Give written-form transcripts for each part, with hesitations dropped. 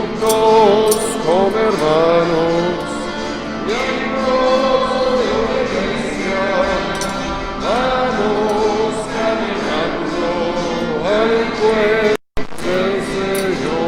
juntos como hermanos. Y ayudados de la iglesia, vamos caminando al pueblo del Señor.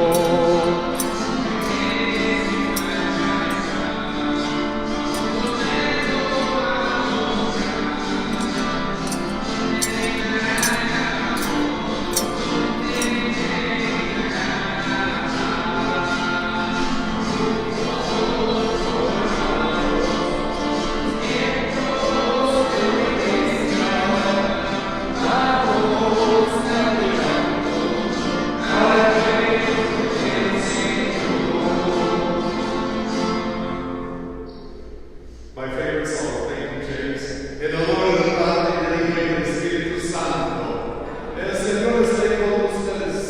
My favorite song, thank you, James. En honor del Padre, y del Hijo y del Espíritu Santo. El Señor esté con ustedes.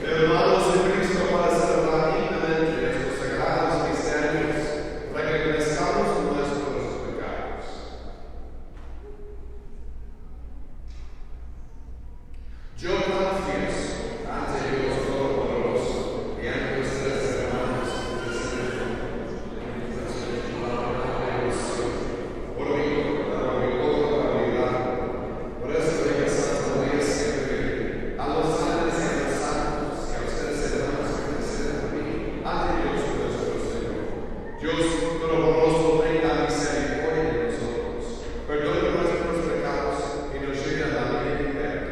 Hermanos en Cristo, para celebrar dignamente estos sagrados misterios, reconozcamos nuestros pecados. Yo confieso ante Dios Todopoderoso y ante ustedes, hermanos, por mi poca habilidad, por eso de que Santo María siempre a los ángeles y a los santos, y a ustedes, hermanos, que me preceden a mí, ante Dios nuestro Señor. Dios Todopoderoso tenga misericordia de nosotros, perdone nuestros pecados y nos lleve a la vida eterna.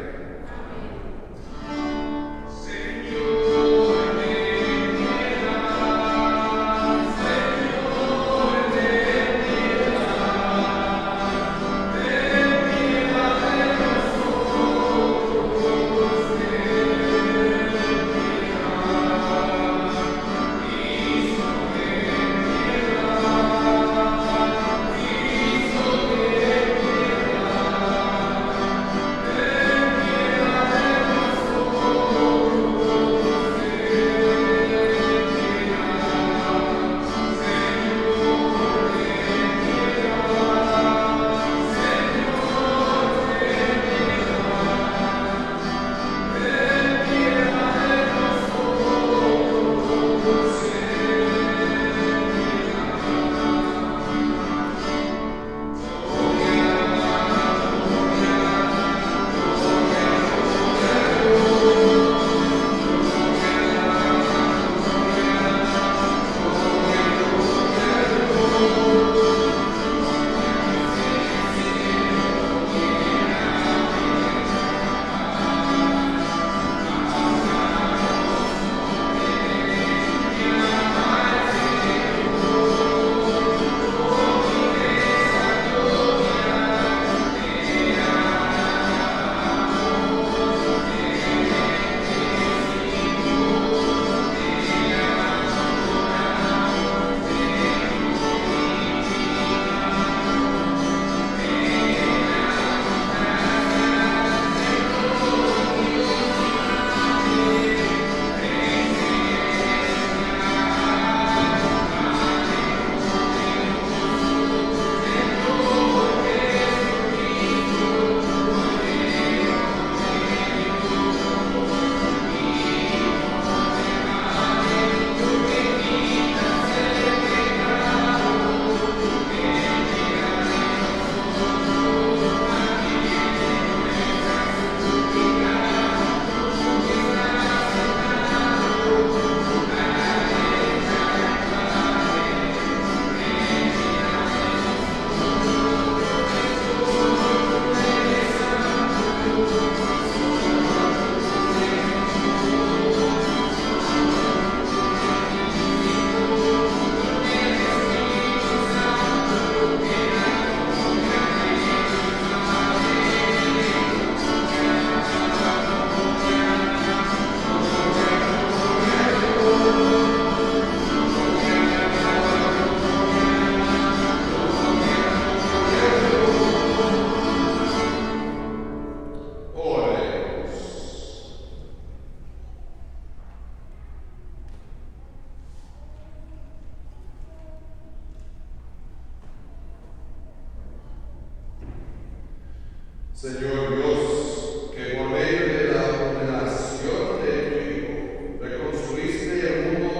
Señor Dios, que por medio de la ordenación de tu Hijo reconstruiste el mundo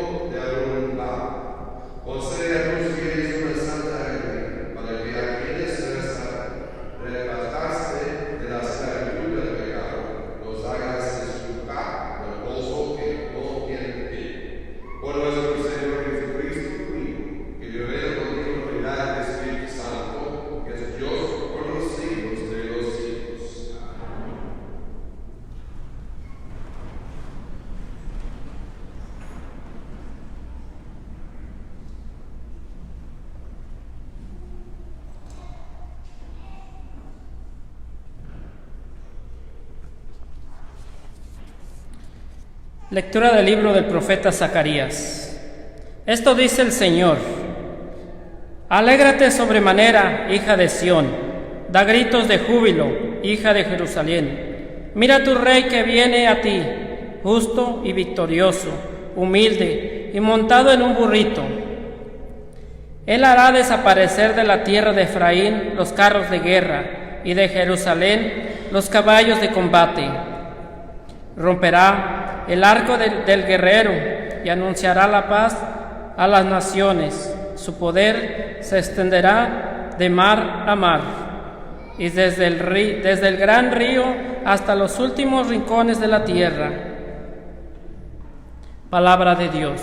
Lectura del libro del profeta Zacarías. Esto dice el Señor: Alégrate sobremanera, hija de Sión, da gritos de júbilo, hija de Jerusalén. Mira tu rey que viene a ti, justo y victorioso, humilde y montado en un burrito. Él hará desaparecer de la tierra de Efraín los carros de guerra y de Jerusalén los caballos de combate. Romperá el arco del guerrero y anunciará la paz a las naciones. Su poder se extenderá de mar a mar y desde el gran río hasta los últimos rincones de la tierra. Palabra de Dios.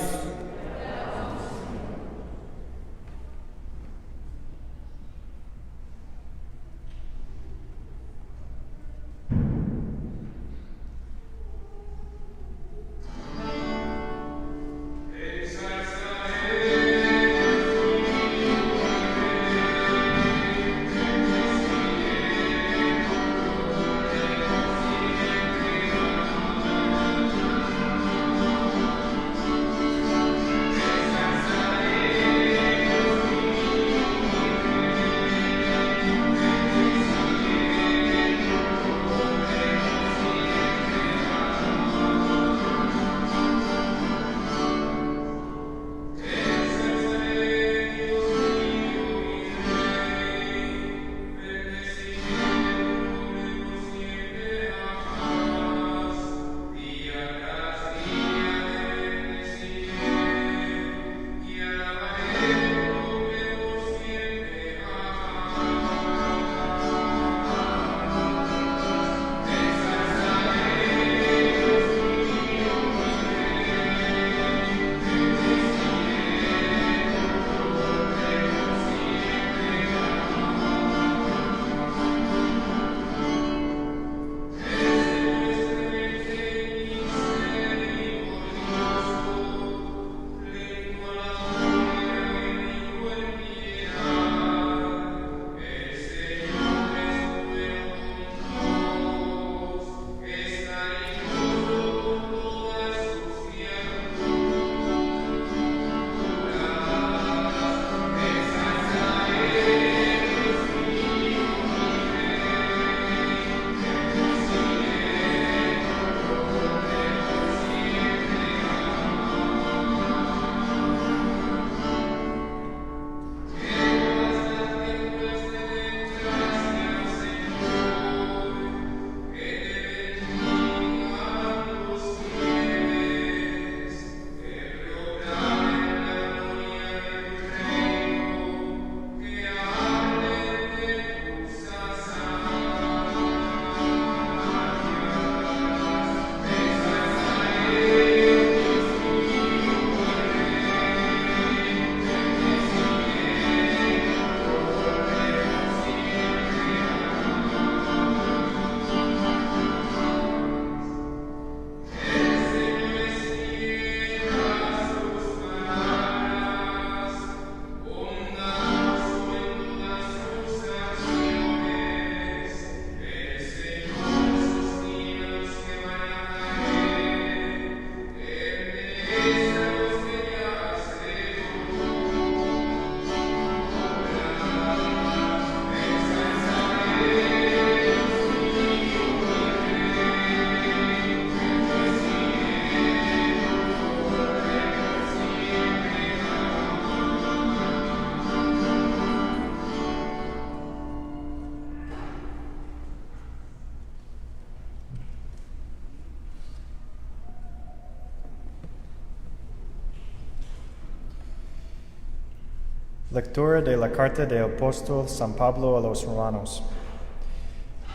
Lectura de la carta del apóstol San Pablo a los Romanos.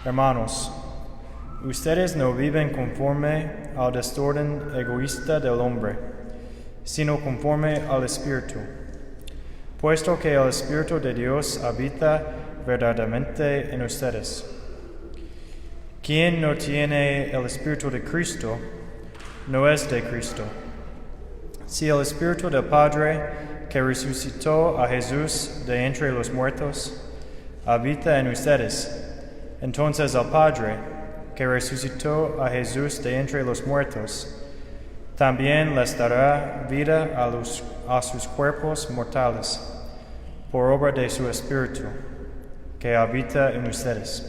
Hermanos, ustedes no viven conforme al desorden egoísta del hombre, sino conforme al Espíritu, puesto que el Espíritu de Dios habita verdaderamente en ustedes. Quien no tiene el Espíritu de Cristo, no es de Cristo. Si el Espíritu del Padre, que resucitó a Jesús de entre los muertos, habita en ustedes, entonces el Padre, que resucitó a Jesús de entre los muertos, También les dará vida a sus cuerpos mortales, por obra de su Espíritu, que habita en ustedes.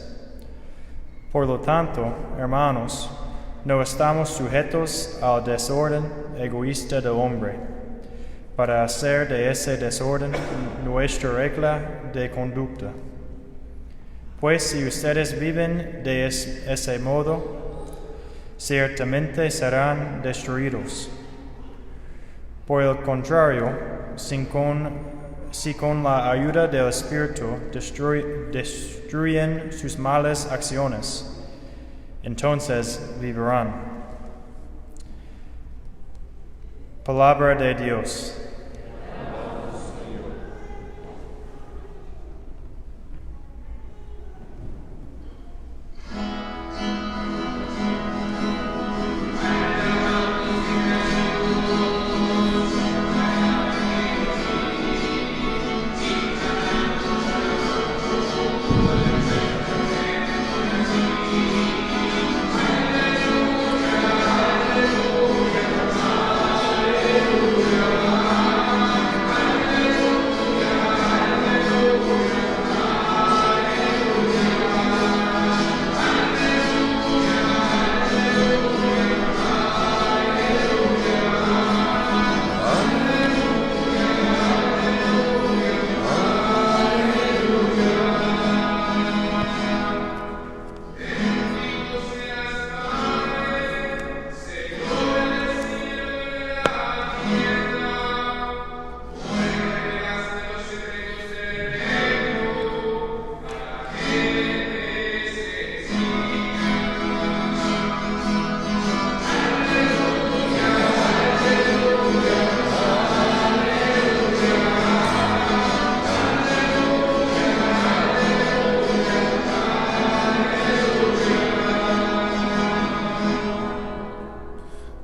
Por lo tanto, hermanos, no estamos sujetos al desorden egoísta del hombre, para hacer de ese desorden nuestra regla de conducta. Pues si ustedes viven de ese modo, ciertamente serán destruidos. Por el contrario, si con la ayuda del Espíritu destruyen sus malas acciones, entonces vivirán. Palabra de Dios.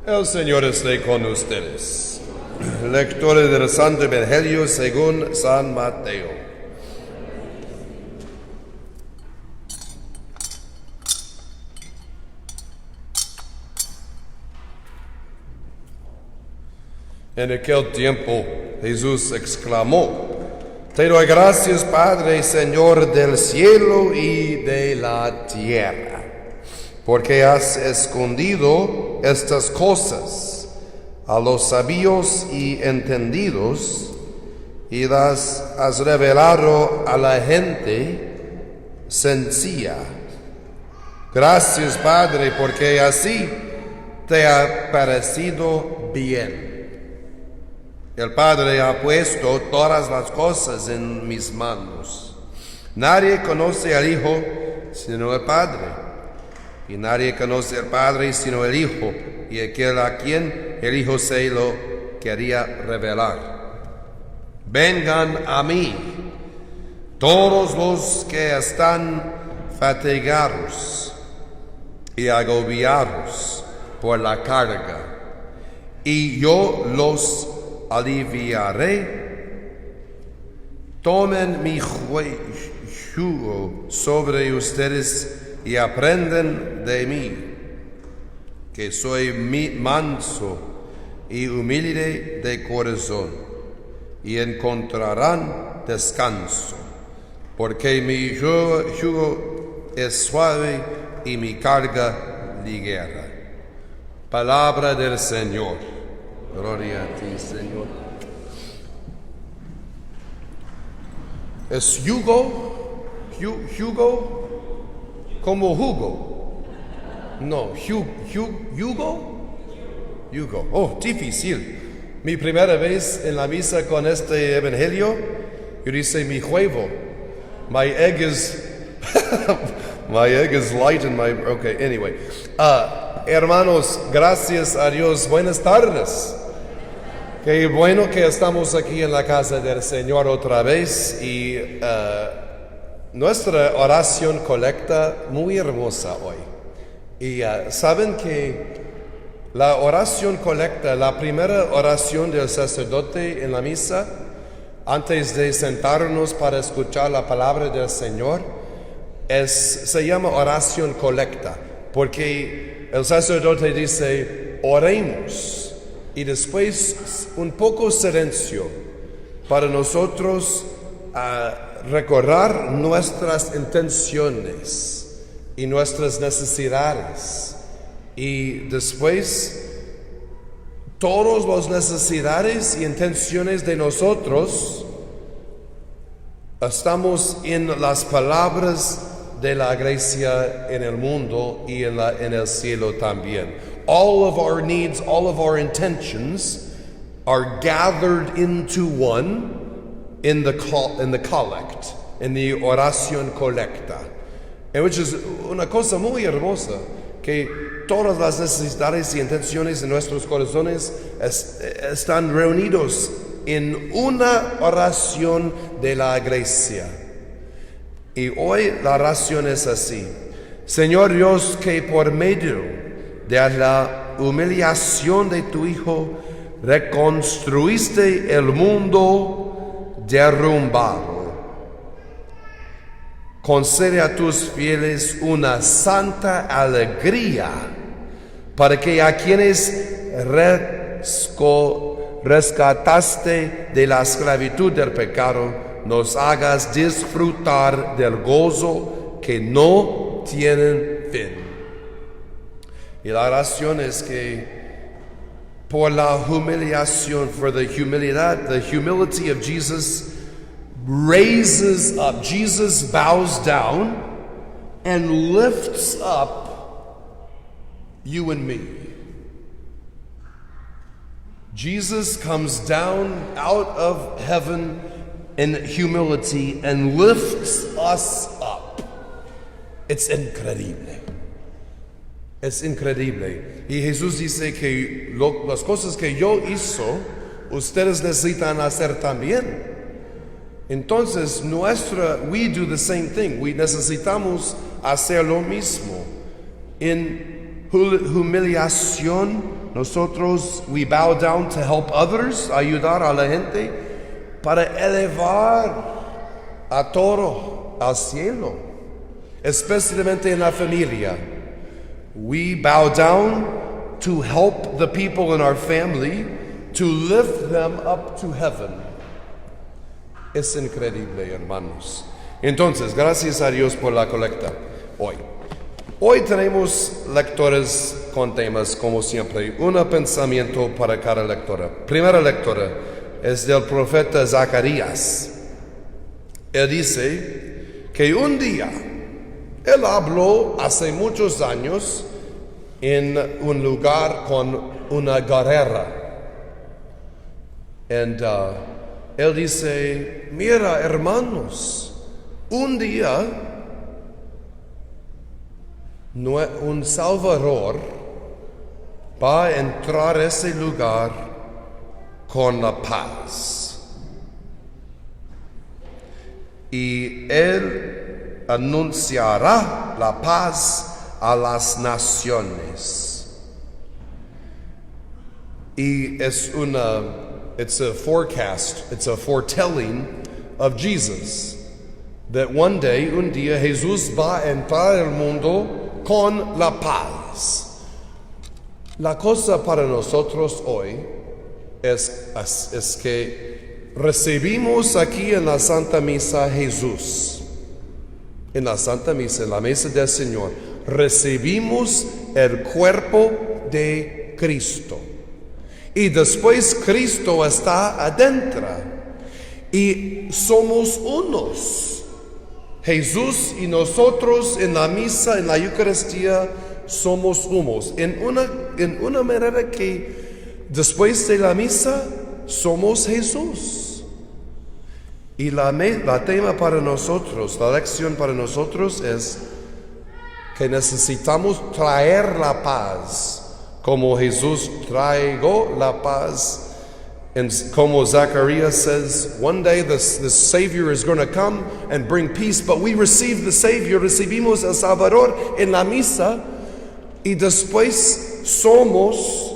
El Señor esté con ustedes. Lectura del Santo Evangelio según San Mateo. En aquel tiempo Jesús exclamó: Te doy gracias, Padre, Señor del cielo y de la tierra, porque has escondido estas cosas a los sabios y entendidos y las has revelado a la gente sencilla. Gracias, Padre, porque así te ha parecido bien. El Padre ha puesto todas las cosas en mis manos. Nadie conoce al Hijo sino el Padre. Y nadie conoce al Padre sino el Hijo, y aquel a quien el Hijo se lo quería revelar. Vengan a mí, todos los que están fatigados y agobiados por la carga, y yo los aliviaré. Tomen mi yugo sobre ustedes y aprenden de mí, que soy manso y humilde de corazón, y encontrarán descanso, porque mi yugo es suave y mi carga ligera. Palabra del Señor. Gloria a ti, Señor. ¿Es yugo? ¿Yugo? Como jugo. No, yugo. Yugo. Oh, difícil. Mi primera vez en la misa con este evangelio, yo dice mi huevo. My egg is light and my... Okay, anyway. Hermanos, gracias a Dios. Buenas tardes. Qué bueno que estamos aquí en la casa del Señor otra vez y nuestra oración colecta muy hermosa hoy. Y saben que la oración colecta, la primera oración del sacerdote en la misa, antes de sentarnos para escuchar la palabra del Señor, se llama oración colecta, porque el sacerdote dice, oremos. y después un poco silencio para nosotros recordar nuestras intenciones y nuestras necesidades. Y después todas las necesidades y intenciones de nosotros estamos en las palabras de la iglesia en el mundo y en el cielo también. All of our needs, all of our intentions are gathered into one in the collect, in the oración colecta, which is una cosa muy hermosa, que todas las necesidades y intenciones de nuestros corazones están reunidos en una oración de la iglesia. Y hoy la oración es así: Señor Dios, que por medio de la humillación de tu Hijo reconstruiste el mundo derrumbado, concede a tus fieles una santa alegría, para que a quienes rescataste de la esclavitud del pecado, nos hagas disfrutar del gozo que no tienen fin. Y la oración es que por la humillación, for the humility of Jesus raises up. Jesus bows down and lifts up you and me. Jesus comes down out of heaven in humility and lifts us up. It's increíble. Es increíble. Y Jesús dice que las cosas que yo hizo, ustedes necesitan hacer también. Entonces, we do the same thing. We necesitamos hacer lo mismo. En humillación, nosotros, we bow down to help others, ayudar a la gente, para elevar a todo al cielo, especialmente en la familia. We bow down to help the people in our family, to lift them up to heaven. Es increíble, hermanos. Entonces, gracias a Dios por la colecta hoy. Hoy tenemos lectores con temas, como siempre, un pensamiento para cada lectora. Primera lectora es del profeta Zacarías. Él dice que un día él habló hace muchos años en un lugar con una guerra. And él dice, mira, hermanos, un día un Salvador va a entrar a ese lugar con la paz. Y él anunciará la paz a las naciones. Y it's a forecast, it's a foretelling of Jesus. That one day, un día, Jesús va a entrar al mundo con la paz. La cosa para nosotros hoy es que recibimos aquí en la Santa Misa Jesús. En la Santa Misa, en la mesa del Señor, recibimos el cuerpo de Cristo. Y después Cristo está adentro. Y somos unos. Jesús y nosotros en la misa, en la Eucaristía, somos unos. En una manera que después de la misa somos Jesús. Y la tema para nosotros, la lección para nosotros es que necesitamos traer la paz, como Jesús trajo la paz. And como Zacharias says, one day the Savior is going to come and bring peace, but we receive the Savior, recibimos el Salvador en la misa, y después somos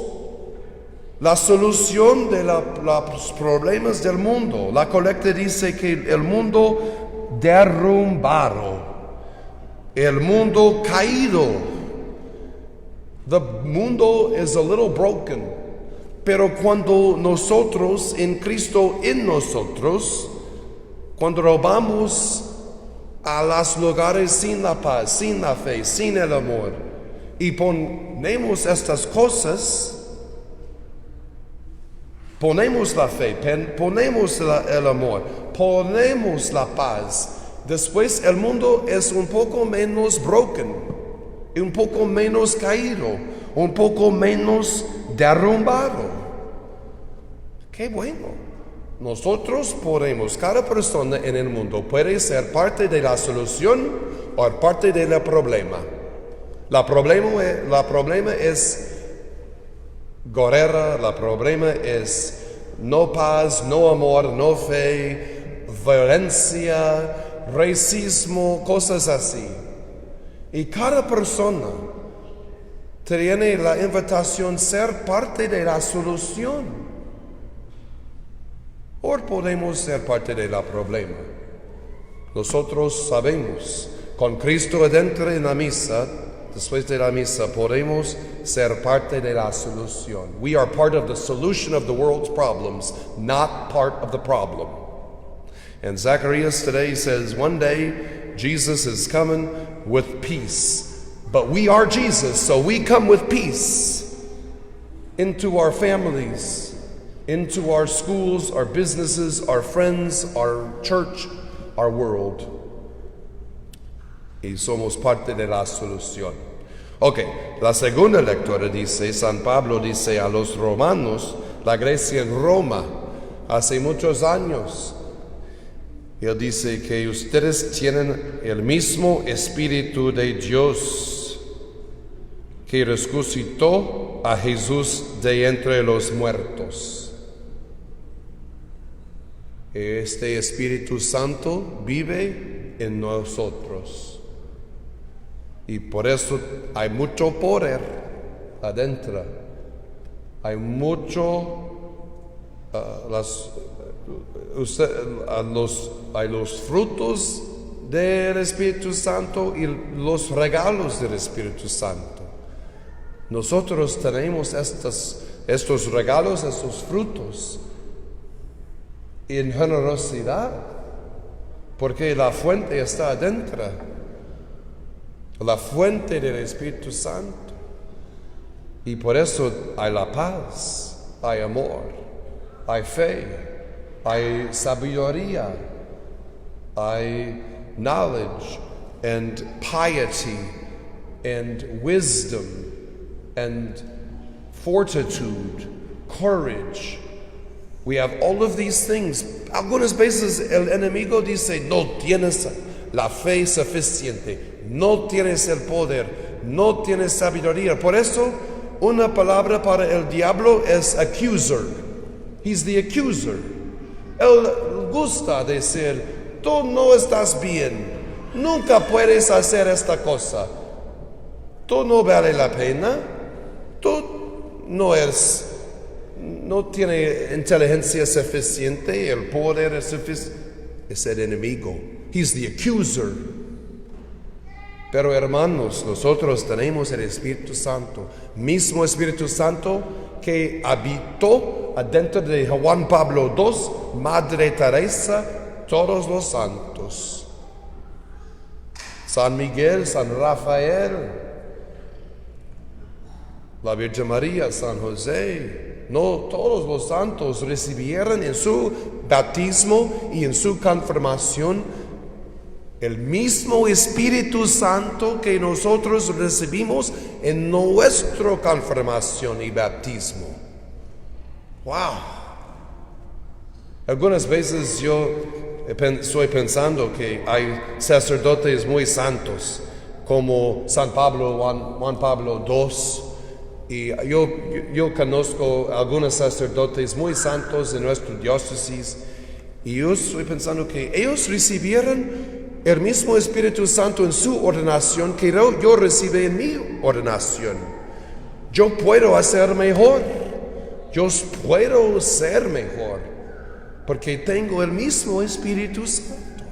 la solución de los problemas del mundo. La colecta dice que el mundo derrumbado, el mundo caído. The mundo is a little broken. Pero cuando nosotros, en Cristo en nosotros, cuando vamos a los lugares sin la paz, sin la fe, sin el amor, y ponemos estas cosas, ponemos la fe, ponemos el amor, ponemos la paz, después el mundo es un poco menos broken, un poco menos caído, un poco menos derrumbado. Qué bueno. Nosotros podemos, cada persona en el mundo puede ser parte de la solución o parte del problema. La problema es guerra, la problema es no paz, no amor, no fe, violencia, racismo, cosas así. Y cada persona tiene la invitación a ser parte de la solución. O podemos ser parte del problema. Nosotros sabemos, con Cristo adentro en la misa, después de la misa, podemos ser parte de la solución. We are part of the solution of the world's problems, not part of the problem. And Zacharias today says, one day Jesus is coming with peace. But we are Jesus, so we come with peace into our families, into our schools, our businesses, our friends, our church, our world. Y somos parte de la solución. Ok, la segunda lectura dice, San Pablo dice a los romanos, la iglesia en Roma, hace muchos años, él dice que ustedes tienen el mismo Espíritu de Dios que resucitó a Jesús de entre los muertos. Este Espíritu Santo vive en nosotros. Y por eso hay mucho poder adentro. Hay mucho, hay los frutos del Espíritu Santo y los regalos del Espíritu Santo. Nosotros tenemos estos regalos, estos frutos en generosidad, porque la fuente está adentro, la fuente del Espíritu Santo, y por eso hay la paz, hay amor, hay fe, hay sabiduría, hay knowledge and piety and wisdom and fortitude, courage. We have all of these things. Algunas veces el enemigo dice, no tienes la fe suficiente, no tienes el poder, no tienes sabiduría. Por eso, una palabra para el diablo es accuser. He's the accuser. Él gusta decir, tú no estás bien, nunca puedes hacer esta cosa, tú no vale la pena, tú no tiene inteligencia suficiente, el poder es suficiente. Es el enemigo. He's the accuser. Pero hermanos, nosotros tenemos el Espíritu Santo, mismo Espíritu Santo que habitó adentro de Juan Pablo II, Madre Teresa, todos los santos, San Miguel, San Rafael, la Virgen María, San José. No, todos los santos recibieron en su bautismo y en su confirmación el mismo Espíritu Santo que nosotros recibimos en nuestra confirmación y bautismo. Wow. Algunas veces yo estoy pensando que hay sacerdotes muy santos, como San Pablo, Juan Pablo II. Y yo conozco algunos sacerdotes muy santos en nuestra diócesis, y yo estoy pensando que ellos recibieron el mismo Espíritu Santo en su ordenación que yo recibí en mi ordenación. Yo puedo hacer mejor, yo puedo ser mejor, porque tengo el mismo Espíritu Santo.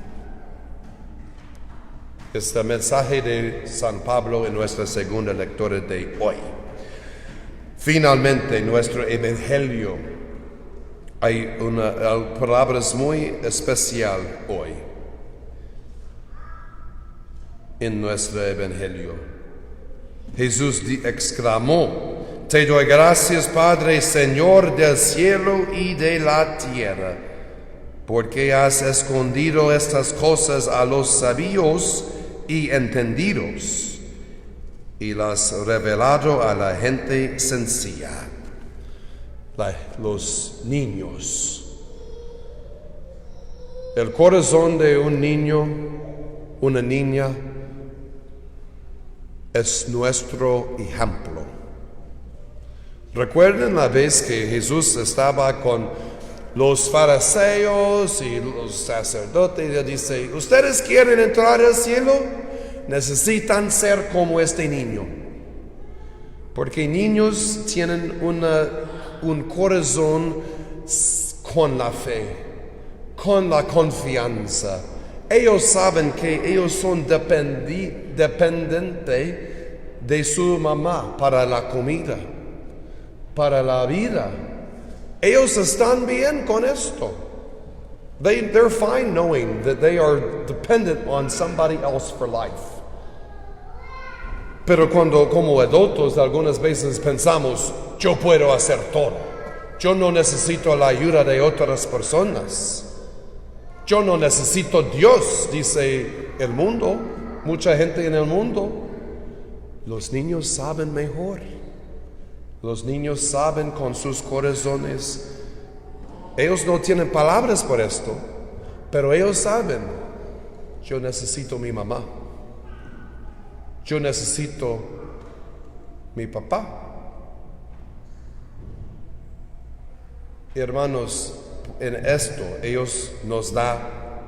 Este mensaje de San Pablo en nuestra segunda lectura de hoy. Finalmente, nuestro evangelio, hay palabras muy especial hoy en nuestro evangelio. Jesús exclamó: Te doy gracias, Padre, Señor del cielo y de la tierra, porque has escondido estas cosas a los sabios y entendidos, y las has revelado a la gente sencilla, los niños. El corazón de un niño, una niña, es nuestro ejemplo. ¿Recuerdan la vez que Jesús estaba con los fariseos y los sacerdotes y dice: ¿Ustedes quieren entrar al cielo? Necesitan ser como este niño, porque niños tienen un corazón con la fe, con la confianza. Ellos saben que ellos son dependientes de su mamá para la comida, para la vida. Ellos están bien con esto. They're fine knowing that they are dependent on somebody else for life. Pero cuando como adultos algunas veces pensamos: yo puedo hacer todo, yo no necesito la ayuda de otras personas, yo no necesito Dios, dice el mundo, mucha gente en el mundo. Los niños saben mejor. Los niños saben con sus corazones. Ellos no tienen palabras por esto, pero ellos saben: yo necesito mi mamá, yo necesito mi papá. Hermanos, en esto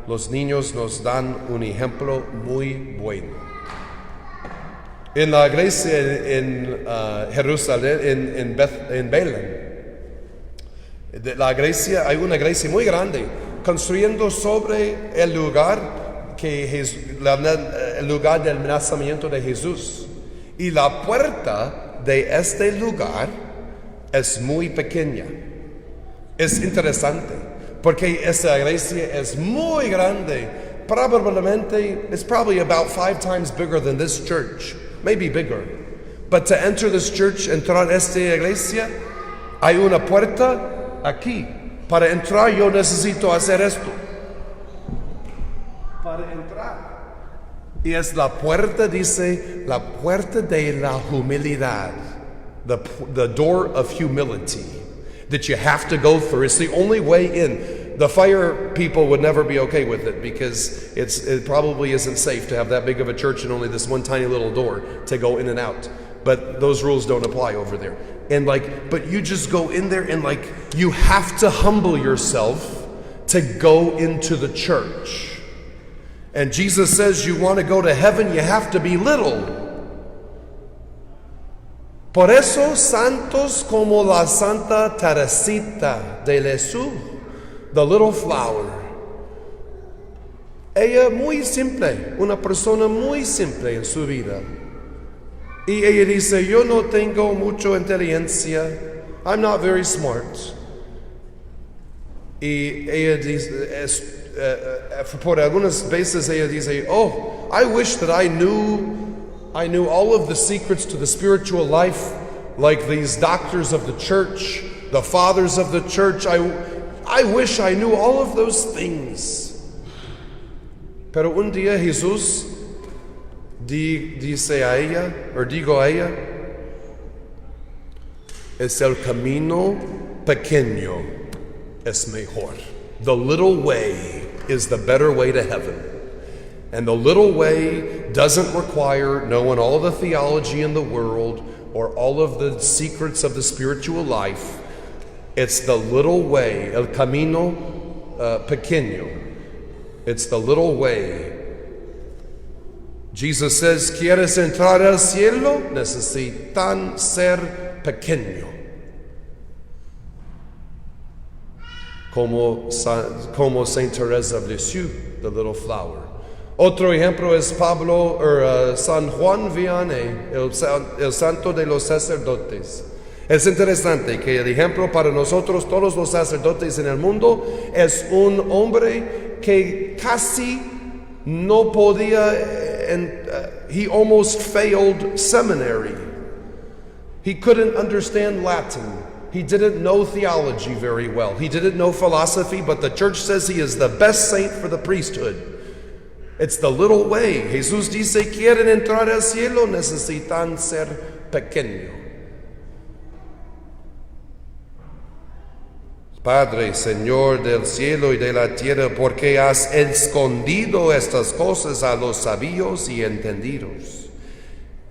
los niños nos dan un ejemplo muy bueno. En la iglesia en Jerusalén, en Belén, hay una iglesia muy grande, construyendo sobre el lugar el lugar del nacimiento de Jesús. Y la puerta de este lugar es muy pequeña. Es interesante, porque esta iglesia es muy grande. It's probably about 5 times bigger than this church, maybe bigger. But to enter this church, entrar a esta iglesia, hay una puerta aquí. Para entrar yo necesito hacer esto. Para entrar. Y es la puerta, dice, la puerta de la humildad. The door of humility that you have to go through. It's the only way in. The fire people would never be okay with it, because it probably isn't safe to have that big of a church and only this one tiny little door to go in and out. But those rules don't apply over there. And but you just go in there and you have to humble yourself to go into the church. And Jesus says you want to go to heaven, you have to be little. Por eso santos como la Santa Teresita de Lisieux, the little flower. Ella muy simple, una persona muy simple en su vida. Y ella dice: yo no tengo mucha inteligencia, I'm not very smart. Y ella dice, por algunas veces ella dice: oh, I wish that I knew all of the secrets to the spiritual life, like these doctors of the church, the fathers of the church. I wish I knew all of those things. Pero un día Jesús dijo a ella: es el camino pequeño es mejor. The little way is the better way to heaven. And the little way doesn't require knowing all the theology in the world or all of the secrets of the spiritual life. It's the little way, el camino pequeño. It's the little way. Jesus says, ¿quieres entrar al cielo? Necesitan ser pequeño. Como Saint Teresa of Lisieux, the little flower. Otro ejemplo es San Juan Vianney, el santo de los sacerdotes. Es interesante que el ejemplo para nosotros, todos los sacerdotes en el mundo, es un hombre que casi no podía, he almost failed seminary. He couldn't understand Latin. He didn't know theology very well. He didn't know philosophy, but the church says he is the best saint for the priesthood. It's the little way. Jesús dice, quieren entrar al cielo, necesitan ser pequeño. Padre, Señor del cielo y de la tierra, porque has escondido estas cosas a los sabios y entendidos,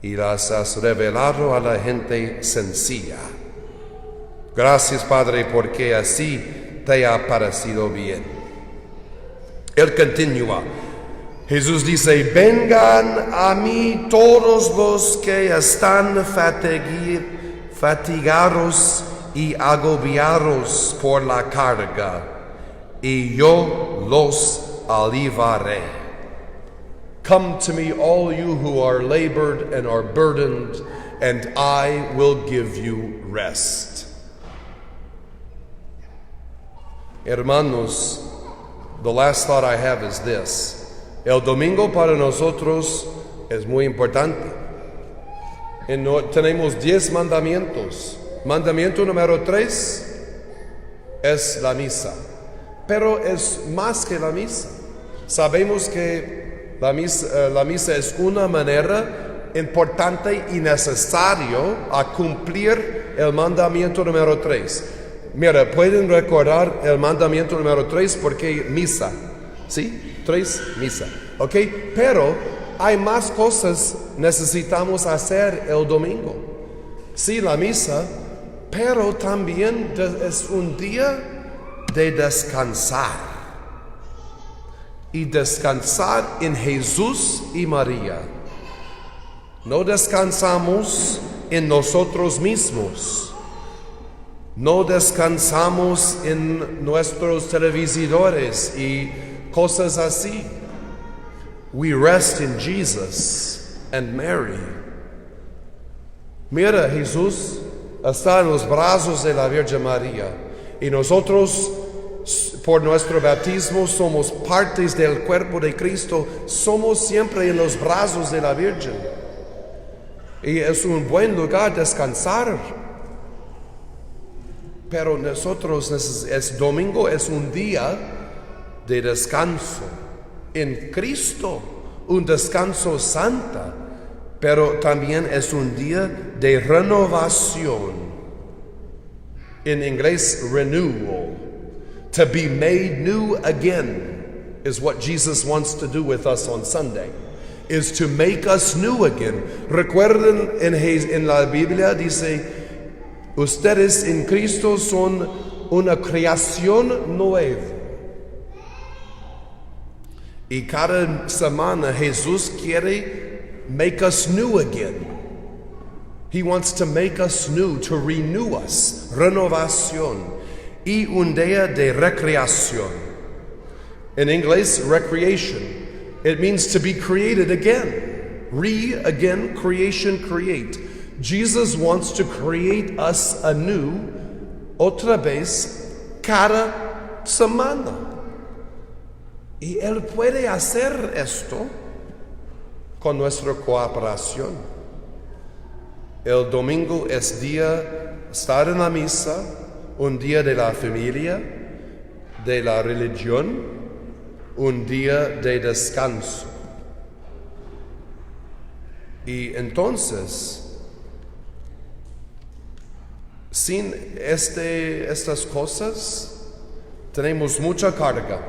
y las has revelado a la gente sencilla. Gracias, Padre, porque así te ha parecido bien. Él continúa. Jesús dice, vengan a mí todos los que están fatigados y agobiados por la carga, y yo los aliviaré. Come to me, all you who are labored and are burdened, and I will give you rest. Hermanos, the last thought I have is this. El domingo para nosotros es muy importante. Tenemos 10 mandamientos. Mandamiento número 3 es la misa, pero es más que la misa. Sabemos que la misa es una manera importante y necesaria a cumplir el mandamiento número 3. Mira, pueden recordar el mandamiento número 3 porque misa, ¿sí? 3, misa, ¿ok? Pero hay más cosas necesitamos hacer el domingo. Sí, la misa, pero también es un día de descansar. Y descansar en Jesús y María. No descansamos en nosotros mismos. No descansamos en nuestros televisores y cosas así. We rest in Jesus and Mary. Mira, Jesús está en los brazos de la Virgen María y nosotros por nuestro bautismo somos partes del cuerpo de Cristo, somos siempre en los brazos de la Virgen y es un buen lugar descansar. Pero nosotros, domingo es un día de descanso en Cristo, un descanso santo, pero también es un día de renovación. En inglés, renewal. To be made new again is what Jesus wants to do with us on Sunday, is to make us new again. Recuerden en la Biblia dice, ustedes en Cristo son una creación nueva. Y cada semana Jesús quiere make us new again. He wants to make us new, to renew us, renovación. Y un día de recreación. In inglés, recreation. It means to be created again. Again, creation, create. Jesus wants to create us anew, otra vez, cada semana. Y Él puede hacer esto con nuestra cooperación. El domingo es día estar en la misa, un día de la familia, de la religión, un día de descanso. Y entonces, sin estas cosas, tenemos mucha carga.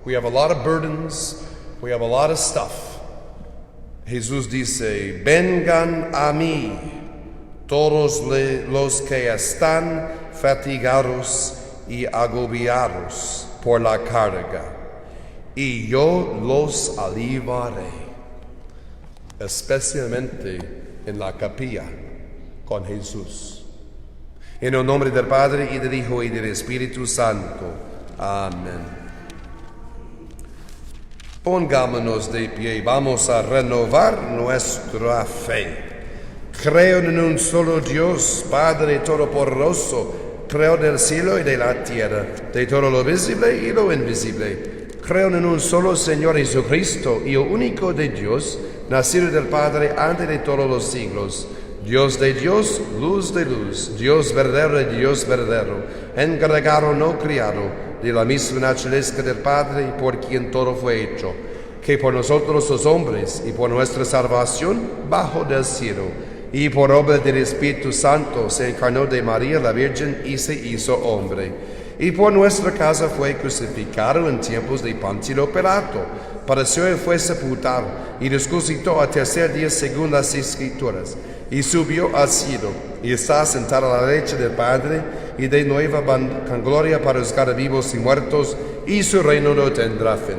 We have a lot of burdens, we have a lot of stuff. Jesús dice, vengan a mí todos los que están fatigados y agobiados por la carga, y yo los aliviaré. Especialmente en la capilla con Jesús. En el nombre del Padre y del Hijo y del Espíritu Santo. Amén. Pongámonos de pie, vamos a renovar nuestra fe. Creo en un solo Dios, Padre Todopoderoso, creo del cielo y de la tierra, de todo lo visible y lo invisible. Creo en un solo Señor Jesucristo, Hijo único de Dios, nacido del Padre antes de todos los siglos. Dios de Dios, luz de luz, Dios verdadero de Dios verdadero, encargado no criado, de la misma naturaleza del Padre y por quien todo fue hecho, que por nosotros los hombres y por nuestra salvación bajo del cielo, y por obra del Espíritu Santo se encarnó de María la Virgen y se hizo hombre. Y por nuestra causa fue crucificado en tiempos de Poncio Pilato, padeció y fue sepultado, y resucitó al tercer día según las Escrituras, y subió al cielo, y está sentado a la derecha del Padre, y de nuevo con gloria para juzgar a vivos y muertos, y su reino no tendrá fin.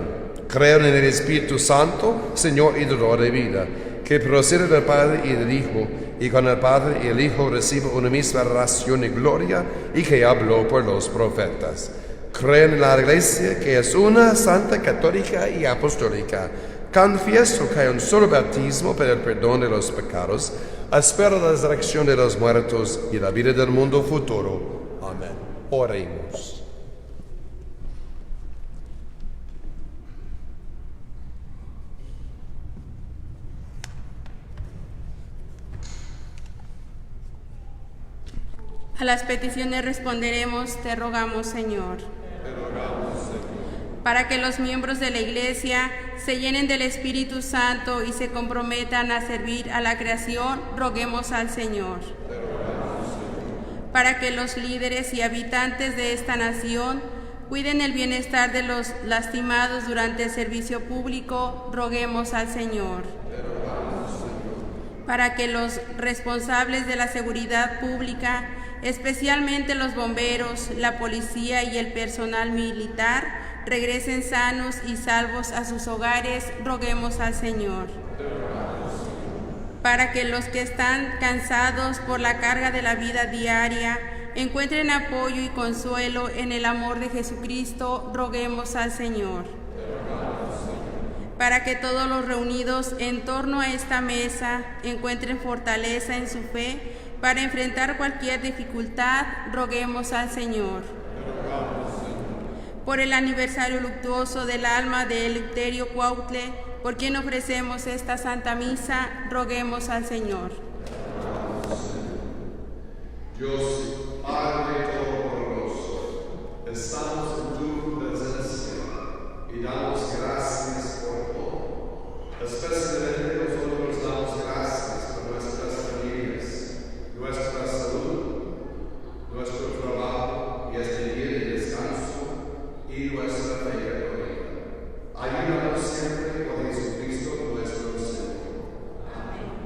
Creo en el Espíritu Santo, Señor y Dador de vida, que procede del Padre y del Hijo, y con el Padre y el Hijo recibe una misma relación y gloria, y que habló por los profetas. Creo en la Iglesia, que es una, santa, católica y apostólica. Confieso que hay un solo bautismo para el perdón de los pecados. Espero la resurrección de los muertos y la vida del mundo futuro. Amén. Oremos. A las peticiones responderemos, te rogamos, Señor. Para que los miembros de la Iglesia se llenen del Espíritu Santo y se comprometan a servir a la creación, roguemos al Señor. Para que los líderes y habitantes de esta nación cuiden el bienestar de los lastimados durante el servicio público, roguemos al Señor. Para que los responsables de la seguridad pública, especialmente los bomberos, la policía y el personal militar, regresen sanos y salvos a sus hogares, roguemos al Señor. Para que los que están cansados por la carga de la vida diaria encuentren apoyo y consuelo en el amor de Jesucristo, roguemos al Señor. Para que todos los reunidos en torno a esta mesa encuentren fortaleza en su fe para enfrentar cualquier dificultad, roguemos al Señor. Por el aniversario luctuoso del alma de Eleuterio Cuautle, por quien ofrecemos esta Santa Misa, roguemos al Señor. Dios, Padre Todopoderoso, estamos en tu presencia y damos gracias por todo. Especialmente nosotros damos gracias por nuestras familias, nuestra salud, nuestro trabajo y este día de descanso y nuestra fe y gloria. Ayúdanos siempre por Jesucristo nuestro Señor. Amén.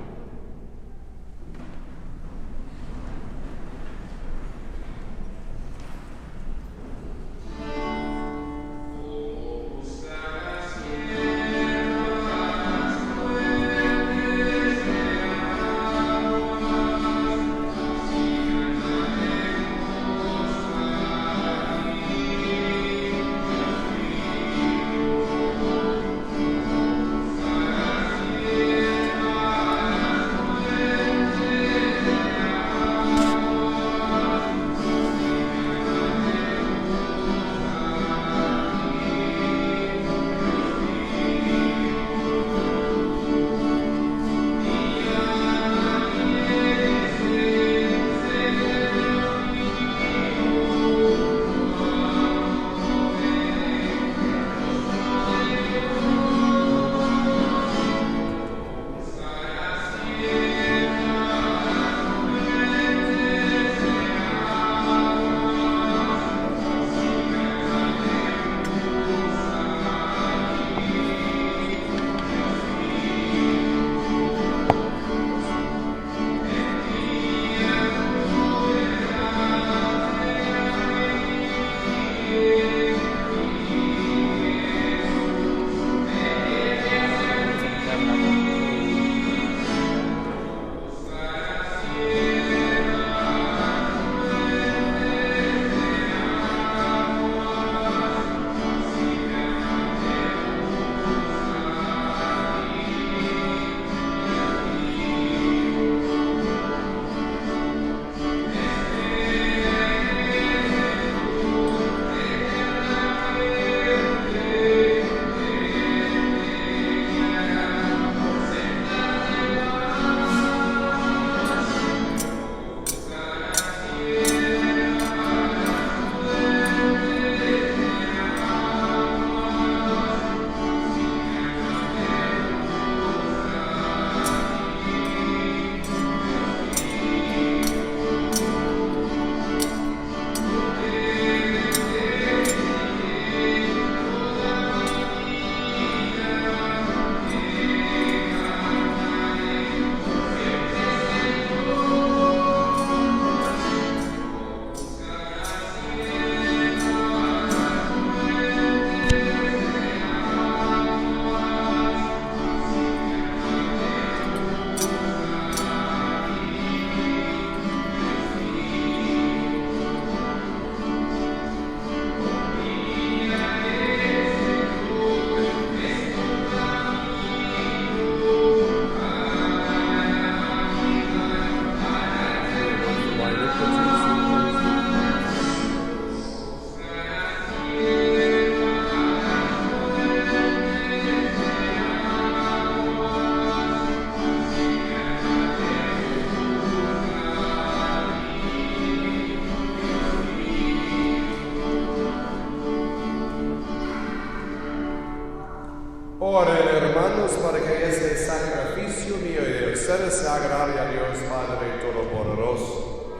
Oren, hermanos, para que este sacrificio mío y de ustedes se agrade a Dios Padre Todopoderoso.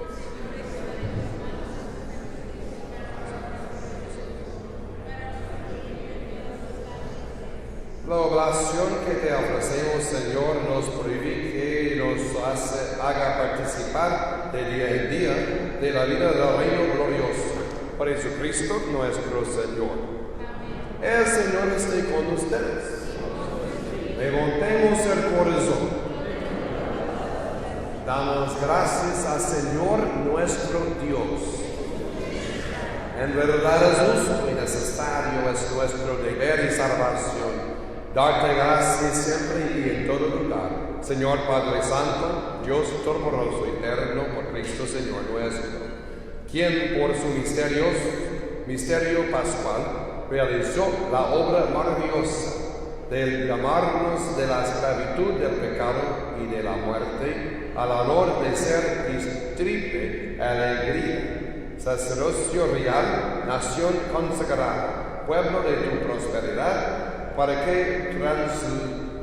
La oblación que te ofrecemos, Señor, nos prohíbe y nos haga participar de día en día de la vida del reino glorioso. Por Jesucristo nuestro Señor. El Señor esté con ustedes. Levantemos el corazón. Damos gracias al Señor nuestro Dios. En verdad es justo y necesario, es nuestro deber y salvación. Darte gracias siempre y en todo lugar, Señor Padre Santo, Dios Todopoderoso y Eterno, por Cristo Señor nuestro, quien por su misterio pascual, realizó la obra maravillosa de llamarnos de la esclavitud del pecado y de la muerte al honor de ser triple alegría, sacerdocio real, nación consagrada, pueblo de tu prosperidad, para que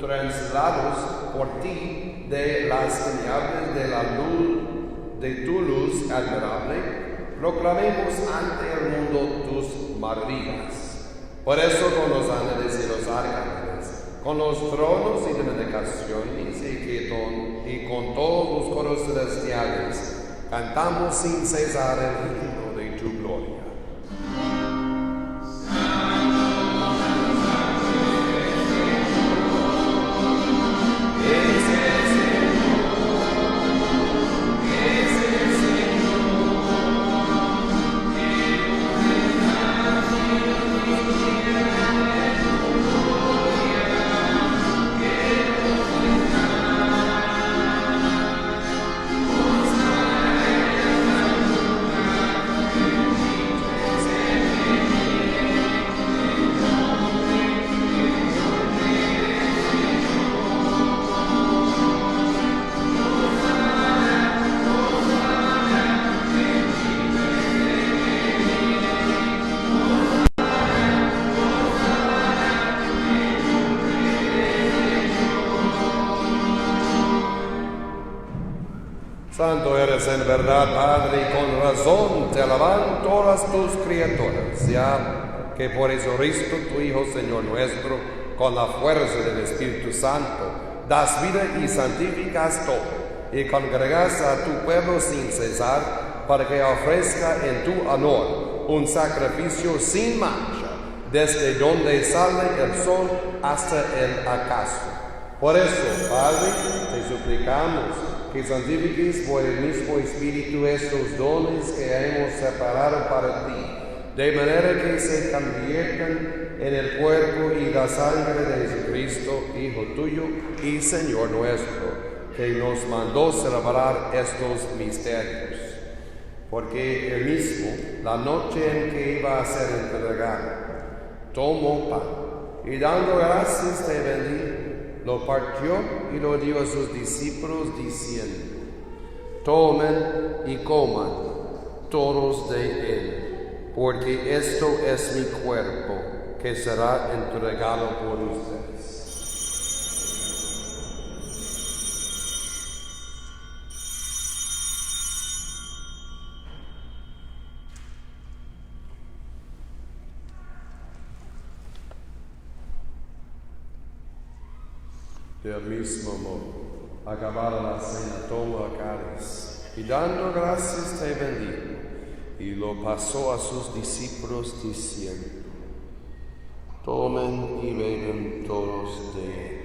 traslados por ti de las tinieblas de la luz, de tu luz admirable, proclamemos ante el mundo tus maravillas. Por eso con los ángeles y los arcángeles, con los tronos y diminicaciones y con todos los coros celestiales, cantamos sin cesar el himno de tu gloria. Santo eres en verdad, Padre, y con razón te alaban todas tus criaturas, ya que por Jesucristo, tu Hijo, Señor nuestro, con la fuerza del Espíritu Santo, das vida y santificas todo, y congregas a tu pueblo sin cesar, para que ofrezca en tu honor un sacrificio sin mancha, desde donde sale el sol hasta el ocaso. Por eso, Padre, te suplicamos que santifiques por el mismo Espíritu estos dones que hemos separado para ti, de manera que se conviertan en el cuerpo y la sangre de Jesucristo, Hijo tuyo y Señor nuestro, que nos mandó celebrar estos misterios. Porque él mismo, la noche en que iba a ser entregado, tomó pan y dando gracias te bendijo, lo partió y lo dio a sus discípulos diciendo: tomen y coman todos de él, porque esto es mi cuerpo que será entregado por ustedes. Del mismo modo, acabada la cena, tomó el cáliz, y dando gracias te bendijo, y lo pasó a sus discípulos diciendo: tomen y beben todos de él,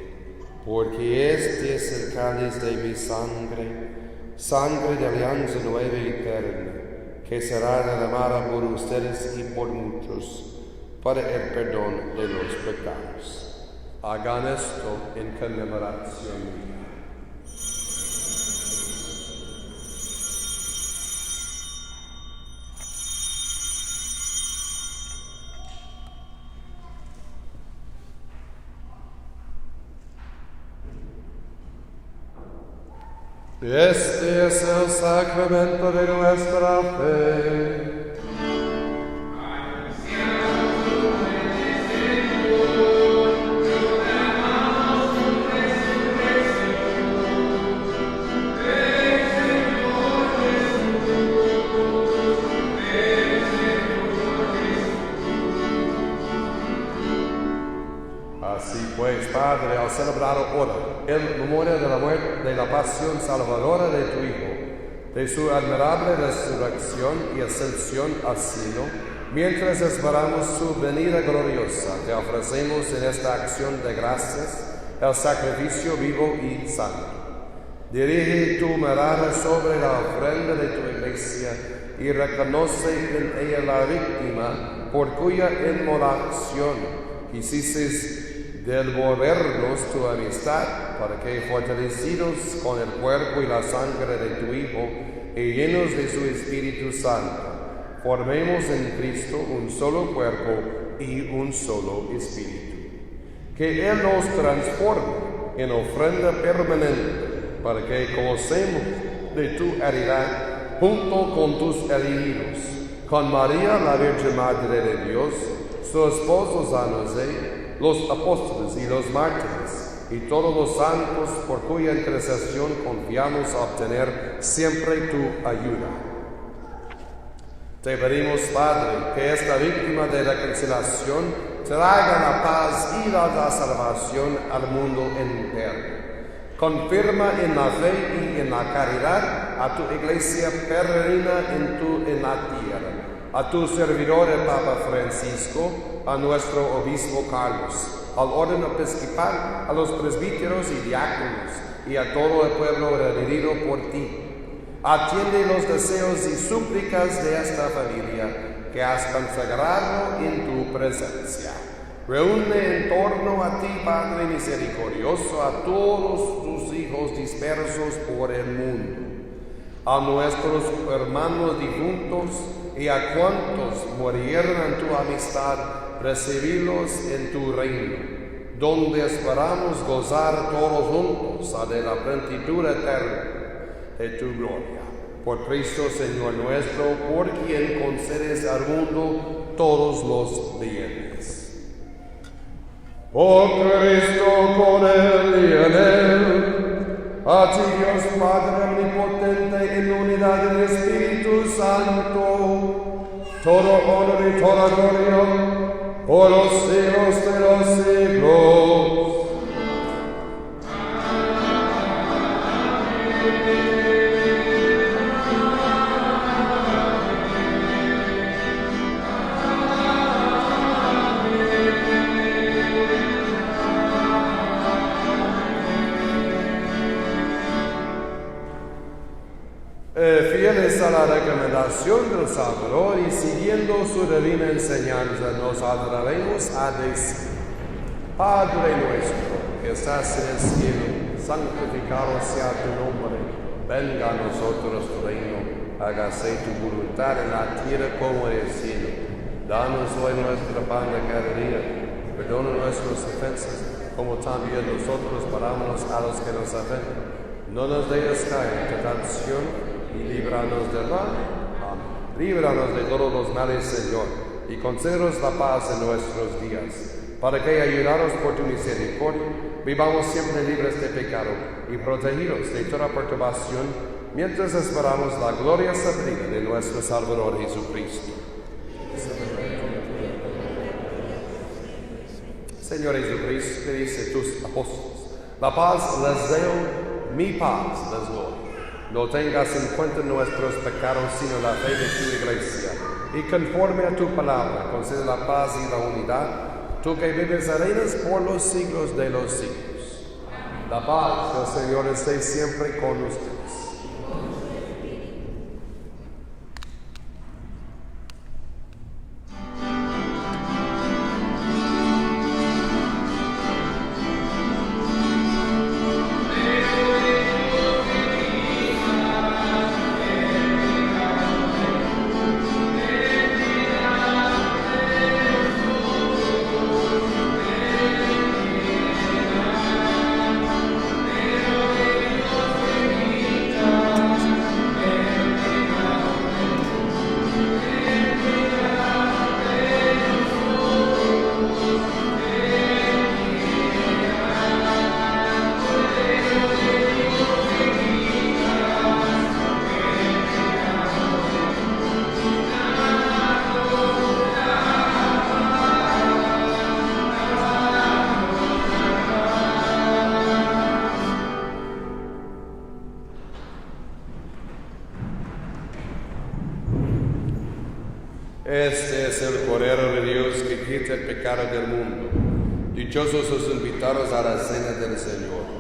porque este es el cáliz de mi sangre, sangre de alianza nueva y eterna, que será derramada por ustedes y por muchos, para el perdón de los pecados. Hagan esto en conmemoración mía. Este es el sacramento de nuestra fe. Así pues, Padre, al celebrar ahora el memoria de la muerte, de la pasión salvadora de tu Hijo, de su admirable resurrección y ascensión al cielo, mientras esperamos su venida gloriosa, te ofrecemos en esta acción de gracias el sacrificio vivo y santo. Dirige tu mirada sobre la ofrenda de tu iglesia y reconoce en ella la víctima por cuya inmolación quisiste devolvernos tu amistad, para que, fortalecidos con el cuerpo y la sangre de tu Hijo y llenos de su Espíritu Santo, formemos en Cristo un solo cuerpo y un solo Espíritu. Que Él nos transforme en ofrenda permanente, para que gocemos de tu heredad junto con tus elegidos, con María, la Virgen Madre de Dios, su esposo San José, los apóstoles y los mártires, y todos los santos por cuya intercesión confiamos a obtener siempre tu ayuda. Te pedimos, Padre, que esta víctima de reconciliación traiga la paz y la salvación al mundo entero. Confirma en la fe y en la caridad a tu iglesia peregrina en la tierra, a tu servidor el Papa Francisco, a nuestro obispo Carlos, al orden episcopal, a los presbíteros y diáconos, y a todo el pueblo redimido por ti. Atiende los deseos y súplicas de esta familia que has consagrado en tu presencia. Reúne en torno a ti, Padre misericordioso, a todos tus hijos dispersos por el mundo, a nuestros hermanos difuntos y a cuantos murieron en tu amistad, recibirlos en tu reino, donde esperamos gozar todos juntos de la plenitud eterna de tu gloria. Por Cristo, Señor nuestro, por quien concedes al mundo todos los bienes. Por Cristo, con Él y en Él, a ti Dios Padre omnipotente, en unidad del Espíritu Santo, todo honor y toda gloria, por los siglos de los siglos. Fieles a la recomendación del Salvador y siguiendo su divina enseñanza, nos atrevemos a decir: Padre nuestro que estás en el cielo, santificado sea tu nombre, venga a nosotros tu reino, hágase tu voluntad en la tierra como en el cielo. Danos hoy nuestro pan de cada día, perdona nuestras ofensas, como también nosotros perdonamos a los que nos ofenden. No nos dejes caer en tentación, y líbranos del mal. Amén. Líbranos de todos los males, Señor, y concédenos la paz en nuestros días, para que, ayudados por tu misericordia, vivamos siempre libres de pecado y protegidos de toda perturbación, mientras esperamos la gloria suprema de nuestro Salvador Jesucristo. Señor Jesucristo, que dice tus apóstoles: la paz les doy, mi paz les doy. No tengas en cuenta nuestros pecados, sino la fe de tu iglesia. Y conforme a tu palabra, concede la paz y la unidad, tú que vives y reinas por los siglos de los siglos. La paz del Señor esté siempre con ustedes. Este es el Cordero de Dios que quita el pecado del mundo. Dichosos los invitados a la cena del Señor.